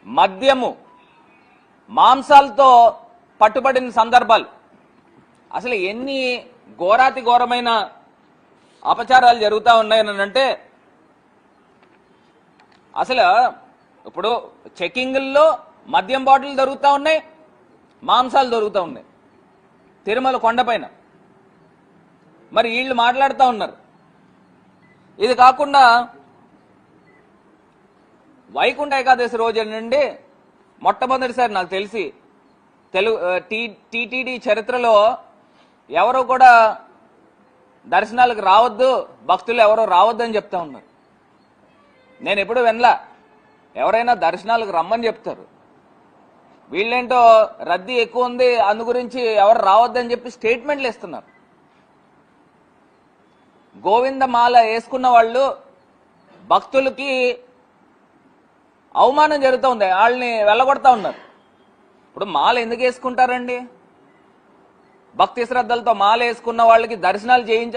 మద్యము మాంసాలతో పట్టుబడిన సందర్భాలు, అసలు ఎన్ని ఘోరాతి ఘోరమైన అపచారాలు జరుగుతూ ఉన్నాయనంటే, అసలు ఇప్పుడు చెకింగ్ల్లో మద్యం బాటిల్ దొరుకుతూ ఉన్నాయి, మాంసాలు దొరుకుతూ ఉన్నాయి తిరుమల కొండపైన. మరి వీళ్ళు మాట్లాడుతూ ఉన్నారు. ఇది కాకుండా వైకుంఠ ఏకాదశి రోజు నుండి మొట్టమొదటిసారి నాకు తెలిసి టీటీడీ చరిత్రలో ఎవరు కూడా దర్శనాలకు రావద్దు, భక్తులు ఎవరో రావద్దు అని చెప్తా ఉన్నారు. నేను ఎప్పుడు వినలా. ఎవరైనా దర్శనాలకు రమ్మని చెప్తారు, వీళ్ళేంటో రద్దీ ఎక్కువ ఉంది అందు గురించి ఎవరు రావద్దని చెప్పి స్టేట్మెంట్లు ఇస్తున్నారు. గోవిందమాల వేసుకున్న వాళ్ళు భక్తులకి అవమానం జరుగుతూ ఉంది, వాళ్ళని వెళ్ళగొడతా ఉన్నారు. ఇప్పుడు మాల ఎందుకు వేసుకుంటారండి? భక్తి శ్రద్ధలతో మాల వేసుకున్న వాళ్ళకి దర్శనాలు చేయించారు.